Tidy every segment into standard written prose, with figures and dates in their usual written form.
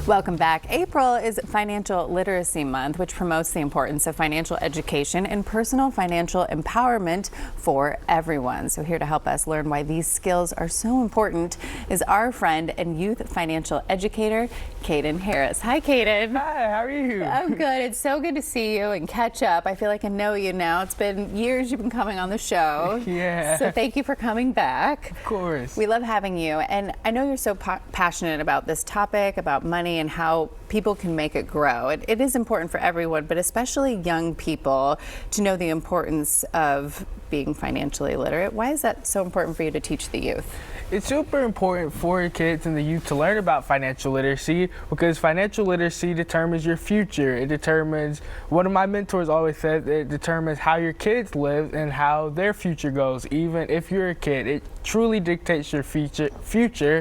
Welcome back. April is Financial Literacy Month, which promotes the importance of financial education and personal financial empowerment for everyone. So here to help us learn why these skills are so important is our friend and youth financial educator, Caden Harris. Hi, Caden. Hi, how are you? I'm good. It's so good to see you and catch up. I feel like I know you now. It's been years you've been coming on the show. Yeah. So thank you for coming back. Of course. We love having you. And I know you're so passionate about this topic, about money and how people can make it grow. It is important for everyone, but especially young people, to know the importance of being financially literate. Why is that so important for you to teach the youth? It's super important for your kids and the youth to learn about financial literacy because financial literacy determines your future. It determines, one of my mentors always said, it determines how your kids live and how their future goes. Even if you're a kid, it truly dictates your future.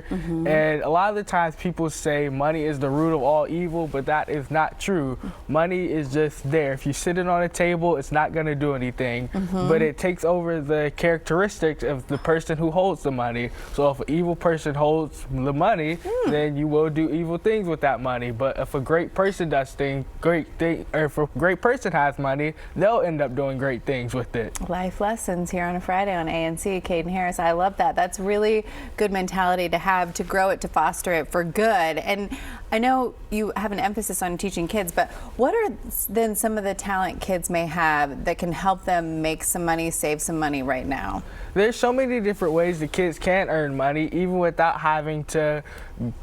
Mm-hmm. And a lot of the times people say money is the root of all evil, but that is not true. Money is just there. If you sit it on a table, it's not going to do anything, but it takes over the characteristics of the person who holds the money. So if an evil person holds the money, then you will do evil things with that money. But if a great person does or if a great person has money, they'll end up doing great things with it. Life lessons here on a Friday on ANC. Caden Harris, I love that. That's really good mentality to have, to grow it, to foster it for good. And I know you have an emphasis on teaching kids, but what are then some of the talent kids may have that can help them make some money, save some money right now? There's so many different ways the kids can earn money, even without having to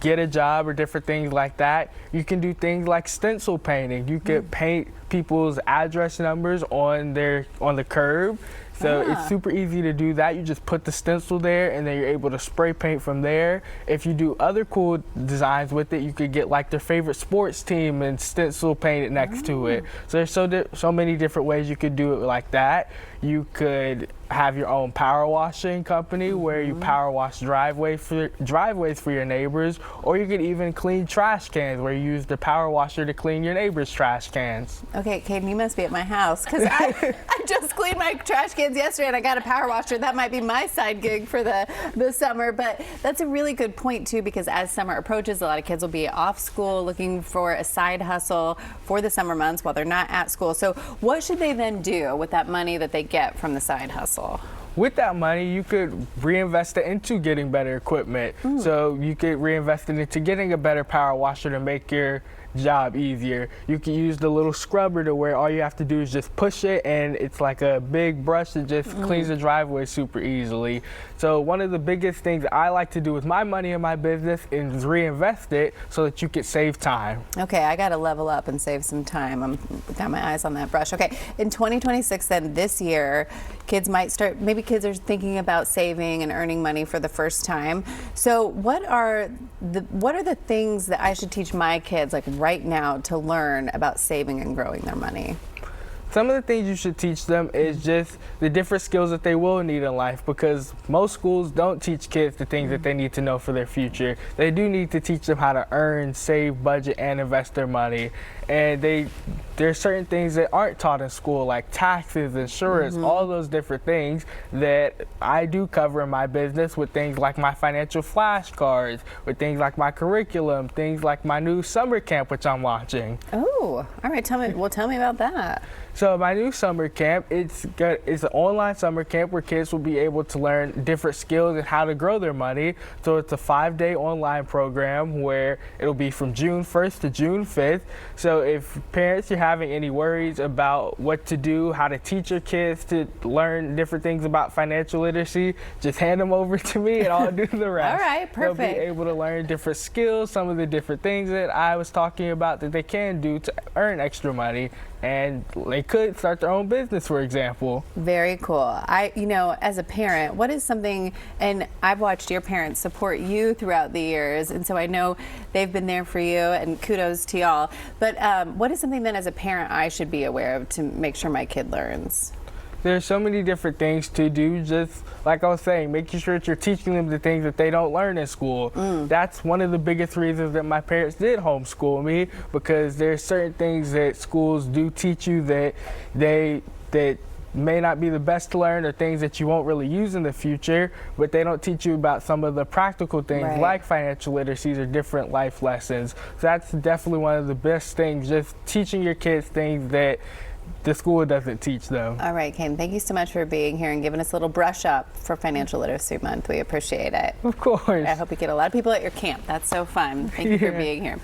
get a job or different things like that. You can do things like stencil painting. You could paint people's address numbers on the curb. So it's super easy to do that. You just put the stencil there and then you're able to spray paint from there. If you do other cool designs with it, you could get like their favorite sports team and stencil paint it next to it. So there's so many different ways you could do it like that. You could have your own power washing company where you power wash driveways for your neighbors, or you could even clean trash cans where you use the power washer to clean your neighbor's trash cans. Okay, Caden, you must be at my house because I just cleaned my trash cans yesterday and I got a power washer. That might be my side gig for the summer, but that's a really good point too, because as summer approaches, a lot of kids will be off school looking for a side hustle for the summer months while they're not at school. So what should they then do with that money that they get from the side hustle? With that money, you could reinvest it into getting better equipment. So you could reinvest it into getting a better power washer to make your job easier. You can use the little scrubber to where all you have to do is just push it and it's like a big brush that just cleans the driveway super easily. So one of the biggest things I like to do with my money in my business is reinvest it so that you can save time. Okay, I got to level up and save some time. I've got my eyes on that brush. Okay, in 2026 then, this year, kids might start, maybe kids are thinking about saving and earning money for the first time. So what are the things that I should teach my kids like right now to learn about saving and growing their money? Some of the things you should teach them is just the different skills that they will need in life, because most schools don't teach kids the things that they need to know for their future. They do need to teach them how to earn, save, budget, and invest their money. And there's certain things that aren't taught in school, like taxes, insurance, all those different things that I do cover in my business with things like my financial flashcards, with things like my curriculum, things like my new summer camp, which I'm launching. Oh, all right. Tell me about that. So my new summer camp, it's an online summer camp where kids will be able to learn different skills and how to grow their money. So it's a 5-day online program where it'll be from June 1st to June 5th. So if parents, you're having any worries about what to do, how to teach your kids to learn different things about financial literacy, just hand them over to me and I'll do the rest. All right, perfect. They'll be able to learn different skills, some of the different things that I was talking about that they can do to earn extra money. And they could start their own business, for example. Very cool. As a parent, what is something, and I've watched your parents support you throughout the years, and so I know they've been there for you, and kudos to y'all. But what is something then as a parent I should be aware of to make sure my kid learns? There's so many different things to do, just like I was saying, making sure that you're teaching them the things that they don't learn in school. That's one of the biggest reasons that my parents did homeschool me, because there's certain things that schools do teach you that may not be the best to learn, or things that you won't really use in the future, but they don't teach you about some of the practical things Right. like financial literacy or different life lessons. So that's definitely one of the best things, just teaching your kids things that the school doesn't teach them. All right, Caden, thank you so much for being here and giving us a little brush up for Financial Literacy Month. We appreciate it. Of course. I hope you get a lot of people at your camp. That's so fun. Thank you for Yeah. being here.